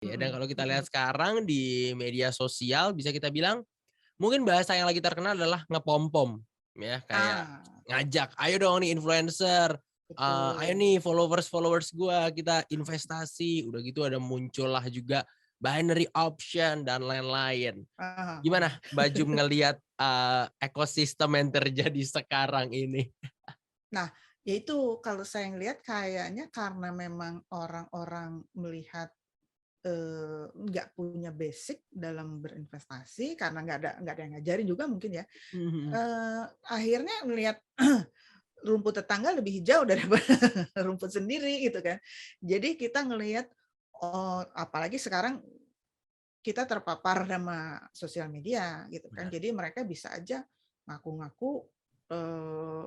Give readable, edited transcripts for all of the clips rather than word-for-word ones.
Ya, dan Mhm kalau kita lihat mhm. sekarang di media sosial bisa kita bilang, mungkin bahasa yang lagi terkenal adalah ngepompom, ya kayak Ah, ngajak, "Ayo dong nih influencer, ayo betul. nih followers-followers gua kita investasi." Udah gitu ada muncullah juga binary option dan lain-lain. Ah Gimana ah. Mbak Jum ngelihat, ekosistem yang terjadi sekarang ini? Nah, ya itu kalau saya ngelihat kayaknya karena memang orang-orang melihat, nggak punya basic dalam berinvestasi karena nggak ada yang ngajarin juga mungkin ya, Mhm mhm. akhirnya melihat rumput tetangga lebih hijau daripada rumput sendiri gitu kan. Jadi kita ngelihat, oh apalagi sekarang kita terpapar sama sosial media gitu kan. Benar. Jadi mereka bisa aja ngaku-ngaku, eee,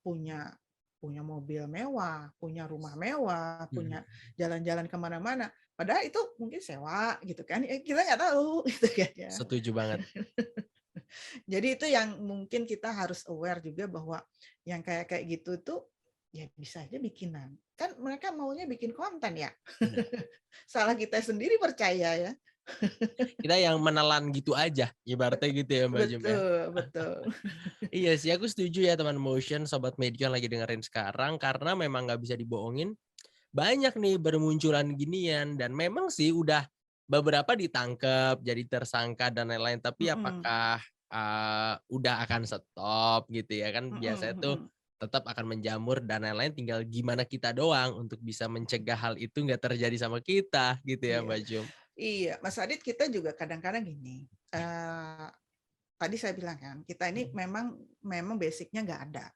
punya punya mobil mewah, punya rumah mewah, punya Mhm. jalan-jalan ke mana-mana, padahal itu mungkin sewa gitu kan, kita nggak tahu gitu kan ya. Setuju banget. Jadi itu yang mungkin kita harus aware juga bahwa yang kayak kayak gitu tuh, ya bisa aja bikinan. Kan mereka maunya bikin konten ya. Benar. Salah kita sendiri percaya ya. Kita yang menelan gitu aja, ibaratnya gitu ya Mbak Jum ya? Betul betul. Iya sih, aku setuju ya teman motion, sobat media yang lagi dengerin sekarang, karena memang nggak bisa dibohongin, banyak nih bermunculan ginian dan memang sih udah beberapa ditangkep, jadi tersangka dan lain-lain, tapi Mhm, apakah, udah akan stop gitu ya kan mhm biasanya tuh mhm. tetap akan menjamur dan lain-lain, tinggal gimana kita doang untuk bisa mencegah hal itu nggak terjadi sama kita gitu ya Iya Mbak Jum. iya, Mas Adit kita juga kadang-kadang gini, tadi saya bilang kan, kita ini Mhm. memang memang basic-nya nggak ada,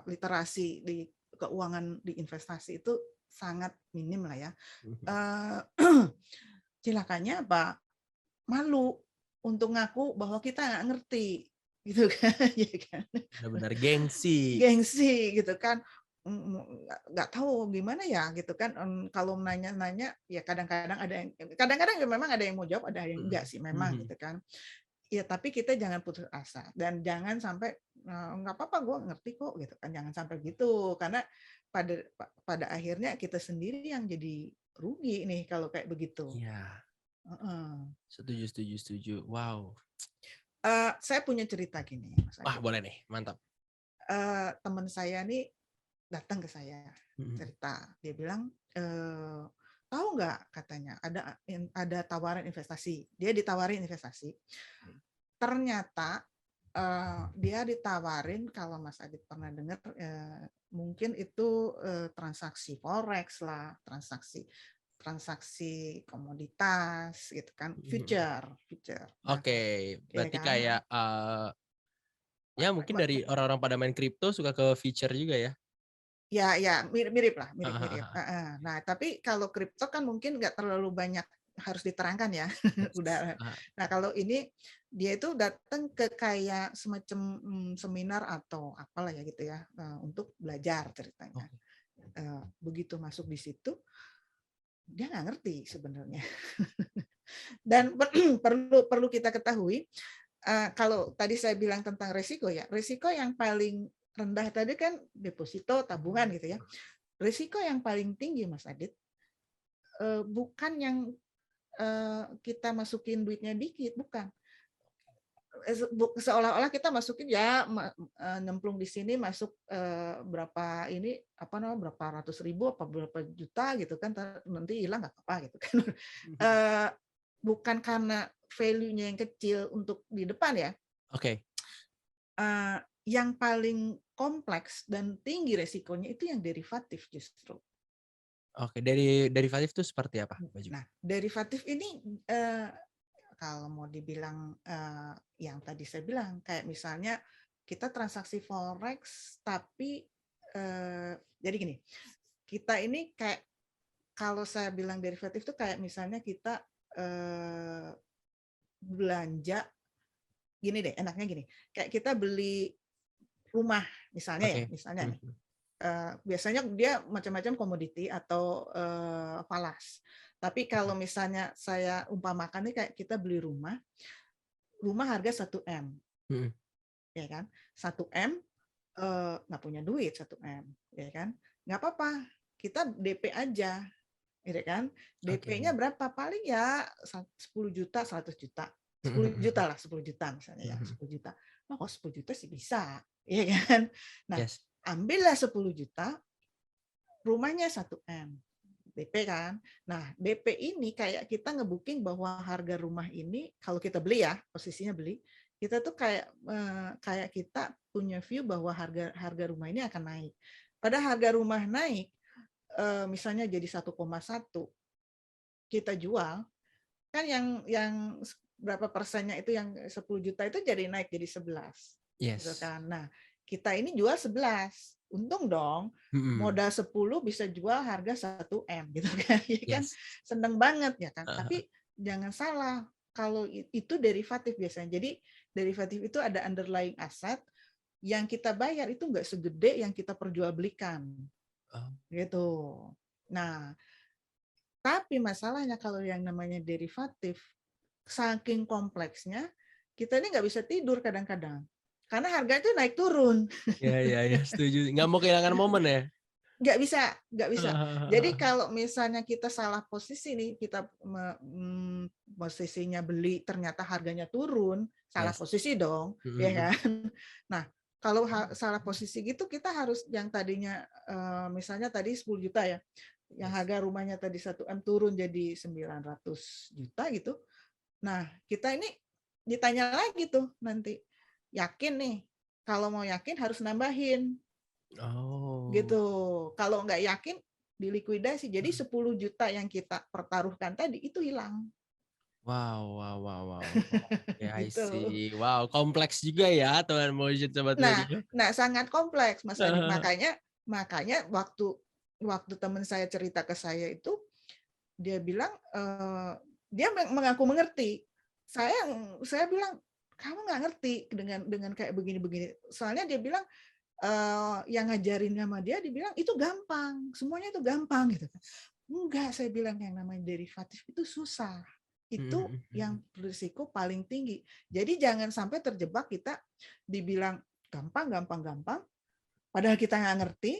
literasi di keuangan di investasi itu sangat minim lah ya. Mhm. Eee, Celakanya apa, malu untuk ngaku bahwa kita nggak ngerti, gitu kan, ya kan. Bener-bener gengsi. Gengsi gitu kan, nggak tahu gimana ya gitu kan, kalau nanya-nanya ya kadang-kadang ya memang ada yang mau jawab, ada yang enggak Mhm sih memang mhm. gitu kan. Ya tapi kita jangan putus asa dan jangan sampai, "Nggak apa-apa gue ngerti kok," gitu kan, jangan sampai gitu. Karena pada akhirnya kita sendiri yang jadi rugi nih kalau kayak begitu. Iya, Heeh. setuju setuju setuju. Wow. Saya punya cerita gini Mas Wah, Adit, boleh nih, mantap. temen saya nih datang ke saya, Mhm. cerita. Dia bilang, "Tahu nggak," katanya, "ada tawaran investasi." Dia ditawarin investasi. Ternyata, dia ditawarin kalau Mas Adit pernah dengar, mungkin itu, transaksi forex lah, transaksi transaksi komoditas gitu kan, Mhm. future future. Nah, Oke, ya berarti kan? kayak, ya mungkin dari orang-orang pada main kripto suka ke feature juga ya? Ya ya, mirip-mirip lah, Heeh heeh mirip-mirip, heeh. heeh. Nah, tapi kalau kripto kan mungkin nggak terlalu banyak harus diterangkan ya, Yes, udah. heeh. Nah, kalau ini dia itu datang ke kayak semacam, seminar atau apalah ya gitu ya, untuk belajar ceritanya. Oke. Begitu masuk di situ, dia nggak ngerti sebenarnya. Dan perlu perlu kita ketahui, kalau tadi saya bilang tentang resiko ya, resiko yang paling rendah tadi kan deposito, tabungan gitu ya. Risiko yang paling tinggi Mas Adit, bukan yang, kita masukin duitnya dikit, bukan. Seolah-olah kita masukin ya nyemplung di sini masuk, berapa ini, apa namanya, berapa ratus ribu apa berapa juta gitu kan, nanti hilang nggak apa-apa gitu kan. Mhm. Eee, Bukan karena value-nya yang kecil untuk di depan ya, Oke yang paling kompleks dan tinggi resikonya itu yang derivatif justru. oke, dari derivatif itu seperti apa, Baju? Nah, derivatif ini, eee, kalau mau dibilang, yang tadi saya bilang, kayak misalnya kita transaksi forex tapi, jadi gini, kita ini kayak kalau saya bilang derivatif itu kayak misalnya kita, belanja gini deh, enaknya gini, kayak kita beli rumah Oke. misalnya nih, Mhm. biasanya dia macam-macam komoditi atau, falas. Tapi kalau Oke. misalnya saya umpamakan nih kayak kita beli rumah, rumah harga 1 M, Mhm. ya kan. 1 M, nggak punya duit 1 M, ya kan. Nggak apa-apa, kita DP aja, gitu kan. Oke. DP-nya berapa? Paling ya 10 juta, 100 juta. 10 juta lah, 10 juta misalnya ya, 10 juta. Oh, kok 10 juta sih bisa, ya kan? Nah, Yes. ambillah 10 juta, rumahnya 1 M. DP kan. Nah, DP ini kayak kita ngebooking bahwa harga rumah ini kalau kita beli ya, posisinya beli, kita tuh kayak kita punya view bahwa harga harga rumah ini akan naik. Pada harga rumah naik, misalnya jadi 1,1 kita jual, kan yang berapa persennya itu yang 10 juta itu jadi naik jadi 11 gitu Yes. kan. Nah, kita ini jual 11. Untung dong. Mhm. Modal 10 bisa jual harga 1 M gitu kan. Ya kan Yes. seneng banget ya kan. Heeh. Tapi jangan salah, kalau itu derivatif biasanya. Jadi derivatif itu ada underlying aset yang kita bayar itu nggak segede yang kita perjualbelikan Oh. gitu. Nah, tapi masalahnya kalau yang namanya derivatif, saking kompleksnya, kita ini nggak bisa tidur kadang-kadang. Karena harga itu naik turun. Ya, ya, ya, setuju. Nggak mau kehilangan momen ya? Nggak bisa, nggak bisa. Heeh, heeh, Jadi heeh. kalau misalnya kita salah posisi nih, kita posisinya beli ternyata harganya turun, salah Yes. posisi dong, Mhm, ya mhm. kan? Nah, kalau salah posisi gitu kita harus yang tadinya misalnya tadi 10 juta ya, yang Yes. harga rumahnya tadi 1 M turun jadi 900 juta gitu. Nah, kita ini ditanya lagi tuh nanti, yakin nih, kalau mau yakin harus nambahin gitu. Oh. Kalau nggak yakin dilikuidasi. Jadi Mhm. 10 juta yang kita pertaruhkan tadi itu hilang. Wow, wow, wow, wow, wow. Oke, I Gitu. see. Wow, kompleks juga ya teman motion sobat Nah, media. sangat kompleks Mas Heeh, Adit. heeh. Makanya waktu waktu teman saya cerita ke saya itu, dia bilang dia mengaku mengerti. Saya saya bilang, "Kamu nggak ngerti dengan kayak begini-begini." Soalnya dia bilang yang ngajarin sama dia dibilang itu gampang, semuanya itu gampang gitu kan. Enggak, saya bilang yang namanya derivatif itu susah. Mhm, Itu mhm, mhm. yang berisiko paling tinggi. Jadi jangan sampai terjebak kita dibilang gampang, gampang, gampang, padahal kita nggak ngerti,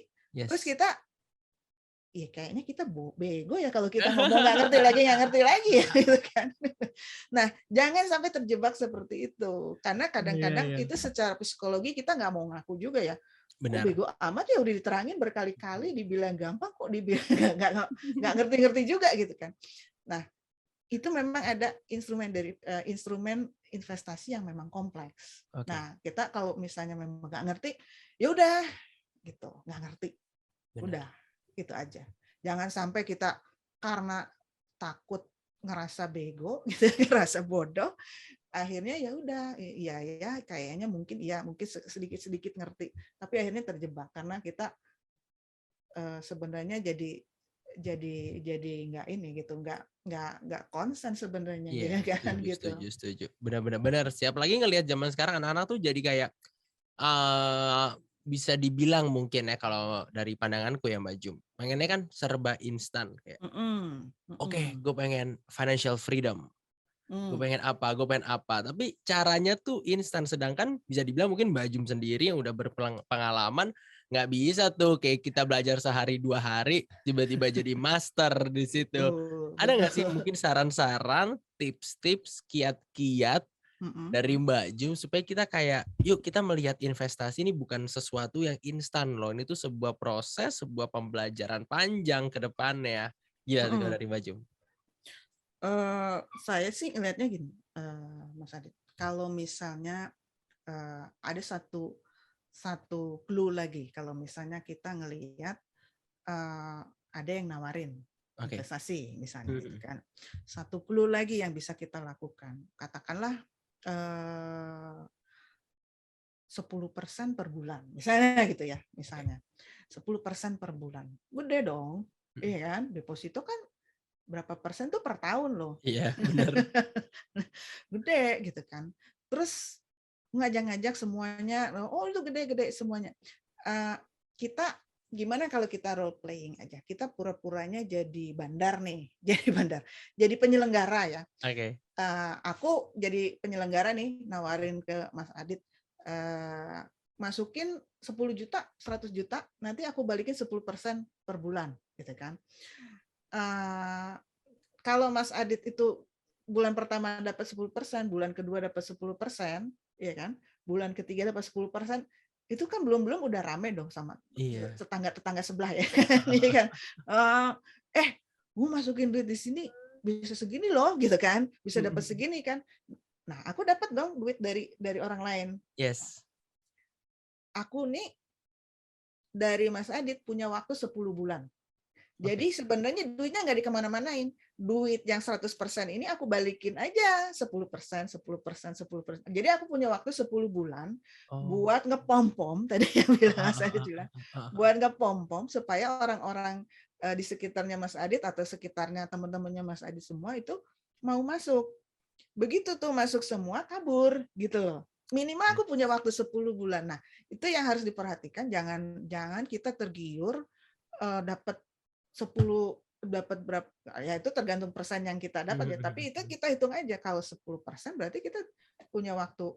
terus Yes. kita, ya kayaknya kita bego ya kalau kita ngomong nggak ngerti lagi ya gitu kan. Nah, jangan sampai terjebak seperti itu. Karena Iya, kadang-kadang iya. itu secara psikologi kita nggak mau ngaku juga ya. Kok Benar. bego amat ya udah diterangin berkali-kali dibilang gampang kok dibilang nggak ngerti-ngerti juga gitu kan. Nah, itu memang ada instrumen investasi yang memang kompleks. Oke, Nah, kita kalau misalnya memang nggak ngerti, ya udah gitu, nggak ngerti. Udah, benar. itu aja. Jangan sampai kita karena takut ngerasa bego gitu, ngerasa bodoh, akhirnya ya udah, iya ya kayaknya mungkin sedikit-sedikit ngerti, tapi akhirnya terjebak karena kita sebenarnya jadi nggak ini gitu, nggak konsen sebenarnya Iya, gitu kan setuju, gitu. setuju, setuju. Benar, benar, benar. Siap lagi ngelihat zaman sekarang anak-anak tuh jadi kayak eee, bisa dibilang mungkin ya kalau dari pandanganku ya Mbak Jum, pengennya kan serba instan kayak, Mhm, "Oke, mhm, gue pengen financial freedom, gue mmm, pengen apa gue pengen apa." Tapi caranya tuh instan, sedangkan bisa dibilang mungkin Mbak Jum sendiri yang udah pengalaman, nggak bisa tuh kayak kita belajar sehari 2 hari, tiba-tiba jadi master di situ. betul Ada nggak sih betul. mungkin saran-saran, tips-tips, kiat-kiat Mhm. dari Mbak Jum supaya kita kayak, yuk kita melihat investasi ini bukan sesuatu yang instan loh, ini tuh sebuah proses, sebuah pembelajaran panjang ke depannya. Gimana tuh kalau Mhm. dari Mbak Jum? Saya sih ngelihatnya gini, Mas Adit, kalau misalnya, ada satu satu clue lagi kalau misalnya kita ngelihat, eee, ada yang nawarin Oke. investasi misalnya gitu Mhm. kan. Satu clue lagi yang bisa kita lakukan, katakanlah, eee, 10% per bulan, misalnya gitu ya, Oke. misalnya. 10% per bulan, gede dong, Mhm. iya kan? Deposito kan berapa persen tuh per tahun loh. Iya, bener. Gede gitu kan. Terus ngajak-ngajak semuanya, oh itu gede-gede semuanya. Eh, kita gimana kalau kita role playing aja? Kita pura-puranya jadi bandar nih, jadi bandar, jadi penyelenggara ya. Oke. Aku jadi penyelenggara nih, nawarin ke Mas Adit, masukin 10 juta, 100 juta, nanti aku balikin 10% per bulan, gitu kan. kalau Mas Adit itu bulan pertama dapat 10%, bulan kedua dapat 10%, ya kan? Bulan ketiga dapat 10%, itu kan belum udah rame dong sama Iya. tetangga sebelah ya. Iya kan? Gue masukin duit di sini bisa segini loh gitu kan, bisa dapat segini kan. Nah, aku dapat dong duit dari orang lain. Yes. Aku nih dari Mas Adit punya waktu 10 bulan. Jadi sebenarnya duitnya nggak dikemana-manain. Duit yang 100% ini aku balikin aja 10%, 10%, 10%. Jadi aku punya waktu 10 bulan buat ngepom-pom, tadi yang bilang Mas Adit bilang, buat ngepom-pom supaya orang-orang di sekitarnya Mas Adit atau sekitarnya teman-temannya Mas Adit semua itu mau masuk. Begitu tuh masuk semua kabur gitu loh. Minimal aku punya waktu 10 bulan. Nah, itu yang harus diperhatikan, jangan kita tergiur dapat 10, dapat berapa ya, itu tergantung persen yang kita dapat ya, tapi itu kita hitung aja, kalau 10% berarti kita punya waktu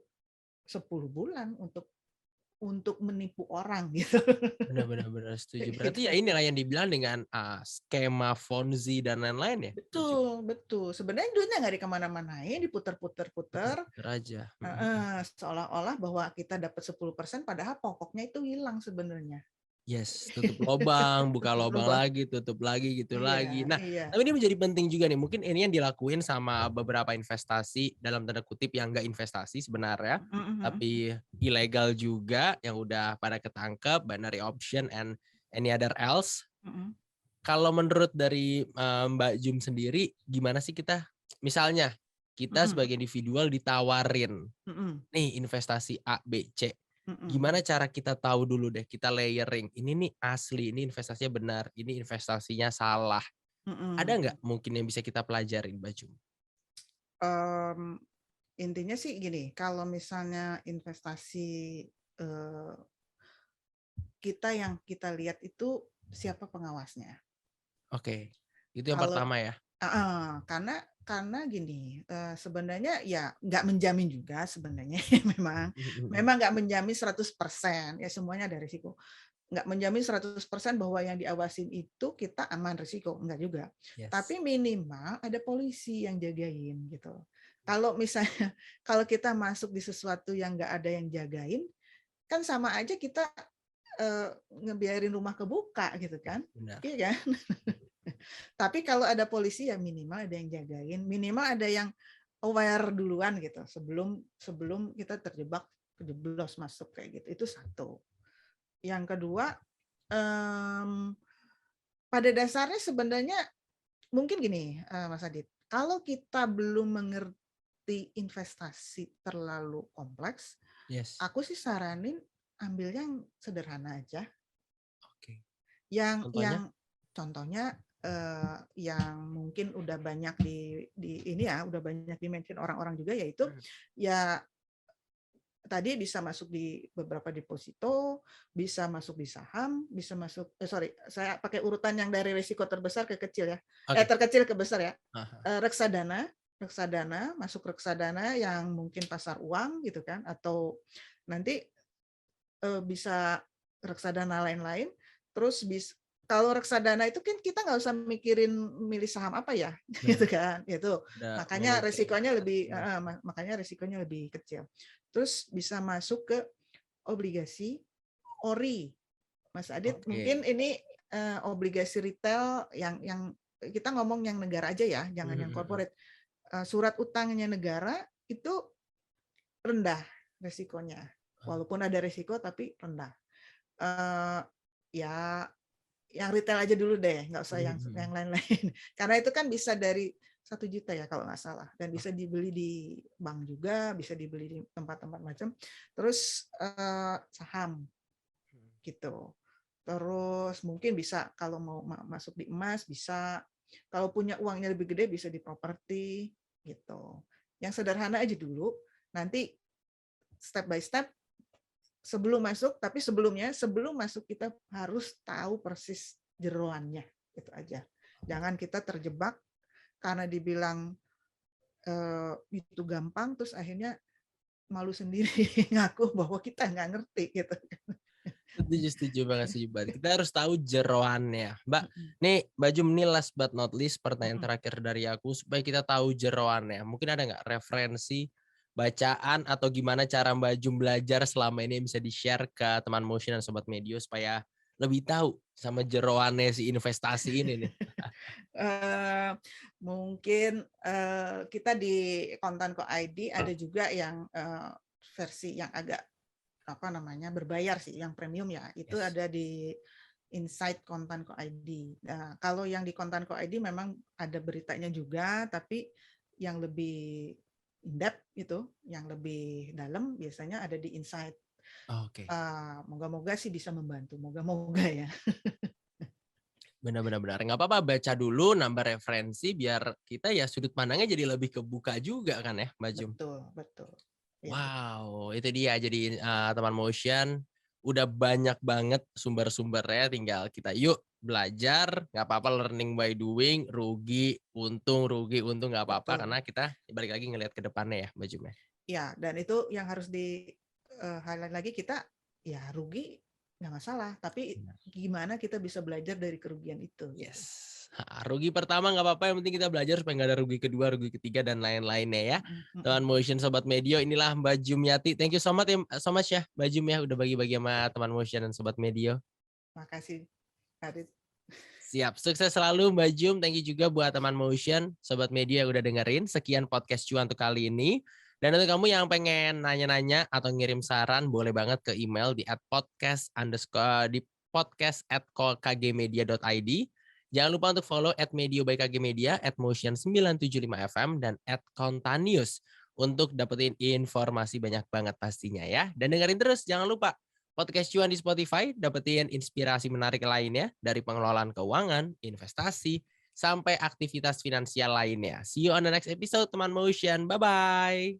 10 bulan untuk menipu orang gitu. Benar setuju. Gitu. Berarti ya inilah yang dibilang dengan skema Ponzi dan lain-lain ya? Betul. Sebenarnya duitnya nggak dikemana-manain, diputer-puter-puter, Puter aja. seolah-olah bahwa kita dapat 10%, padahal pokoknya itu hilang sebenarnya. Yes, tutup lubang, buka Tutup lubang lubang. lagi, tutup lagi, gitu lagi. Nah, Iya. tapi ini menjadi penting juga nih, mungkin ini yang dilakuin sama beberapa investasi, dalam tanda kutip yang nggak investasi sebenarnya, tapi ilegal juga, yang udah pada ketangkep, binary option and any other else. Kalau menurut dari Mbak Jum sendiri, gimana sih kita, misalnya kita sebagai individual ditawarin, nih investasi A, B, C. Gimana cara kita tahu dulu deh, kita layering, ini nih asli, ini investasinya benar, ini investasinya salah. Ada nggak mungkin yang bisa kita pelajarin, Mbak Jum? Intinya sih gini, kalau misalnya investasi kita yang kita lihat itu siapa pengawasnya. Oke, itu yang Kalau pertama ya. karena gini, sebenarnya ya nggak menjamin juga sebenarnya memang nggak menjamin 100%, ya semuanya ada risiko. Nggak menjamin 100% bahwa yang diawasin itu kita aman risiko, enggak juga. Yes. Tapi minimal ada polisi yang jagain gitu. Kalau misalnya kalau kita masuk di sesuatu yang nggak ada yang jagain, kan sama aja kita ngebiarin rumah kebuka gitu kan. Benar. Iya kan? Tapi kalau ada polisi ya minimal ada yang jagain, minimal ada yang aware duluan gitu sebelum kita kejeblos masuk kayak gitu. Itu satu. Yang kedua, pada dasarnya sebenarnya mungkin gini, Mas Adit, kalau kita belum mengerti investasi terlalu kompleks, aku sih saranin ambil yang sederhana aja. Oke. Contohnya yang mungkin udah banyak udah banyak di-mention orang-orang juga, yaitu ya tadi bisa masuk di beberapa deposito, bisa masuk di saham, bisa masuk saya pakai urutan yang dari risiko terbesar ke kecil ya. Terkecil ke besar ya. Reksadana masuk reksadana yang mungkin pasar uang gitu kan, atau nanti bisa reksadana lain-lain. Terus kalau reksadana itu kan kita nggak usah mikirin milih saham apa ya, gitu kan. Itu makanya risikonya lebih kecil. Terus bisa masuk ke obligasi ORI, Mas Adit. Mungkin ini obligasi retail yang kita ngomong yang negara aja ya, jangan yang corporate. Surat utangnya negara itu rendah risikonya, walaupun ada risiko tapi rendah. Ya yang retail aja dulu deh, nggak usah yang lain-lain. Karena itu kan bisa dari 1 juta ya kalau nggak salah, dan bisa dibeli di bank juga, bisa dibeli di tempat-tempat macam. Terus saham gitu. Terus mungkin bisa kalau mau masuk di emas bisa, kalau punya uangnya lebih gede bisa di properti gitu. Yang sederhana aja dulu, nanti step by step sebelum masuk, tapi sebelum masuk kita harus tahu persis jeroannya, itu aja. Jangan kita terjebak karena dibilang itu gampang, terus akhirnya malu sendiri ngaku bahwa kita nggak ngerti gitu. Setuju banget, setuju banget. Kita harus tahu jeroannya. Mbak, Mm-mm. nih Baju nih last but not least pertanyaan Mm-mm. terakhir dari aku supaya kita tahu jeroannya. Mungkin ada nggak referensi bacaan atau gimana cara Mbak Jum belajar selama ini yang bisa di-share ke teman motion dan sobat media supaya lebih tahu sama jeroannya si investasi ini nih. Eh, Mungkin kita di Kontanko ID ada juga yang versi yang agak apa namanya berbayar sih, yang premium ya. Itu Yes. ada di Insight Kontanko ID. Nah, kalau yang di Kontanko ID memang ada beritanya juga, tapi yang lebih in-depth itu, yang lebih dalam biasanya ada di Insight. Oke. Moga-moga sih bisa membantu, moga-moga ya. Benar-benar. Nggak apa-apa baca dulu, nambah referensi biar kita ya sudut pandangnya jadi lebih kebuka juga kan ya, Mbak Jum. Betul, betul. Ya, betul. Wow, itu dia. Jadi teman motion udah banyak banget sumber-sumbernya. Tinggal kita yuk belajar. Nggak apa-apa learning by doing. Rugi, untung nggak apa-apa Betul. karena kita balik lagi ngelihat ke depannya ya, Mbak Jum ya. Ya, dan itu yang harus di highlight lagi, kita ya rugi nggak masalah, tapi Benar. gimana kita bisa belajar dari kerugian itu gitu. Yes. Rugi pertama nggak apa-apa, yang penting kita belajar supaya nggak ada rugi kedua, rugi ketiga, dan lain-lainnya ya. Teman motion sobat media, inilah Mbak Jumyati. Thank you so much ya Mbak Jum ya udah bagi-bagi sama teman motion dan sobat media. Makasih, Harit. Siap, sukses selalu Mbak Jum. Thank you juga buat teman motion, sobat media yang udah dengerin. Sekian podcast Cuan untuk kali ini. Dan untuk kamu yang pengen nanya-nanya atau ngirim saran, boleh banget ke email di podcast@kgmedia.id. Jangan lupa untuk follow @medio by KG Media, @motion975fm, dan @contanius untuk dapetin informasi banyak banget pastinya ya. Dan dengerin terus, jangan lupa podcast Cuan di Spotify, dapetin inspirasi menarik lainnya dari pengelolaan keuangan, investasi, sampai aktivitas finansial lainnya. See you on the next episode, teman motion. Bye-bye.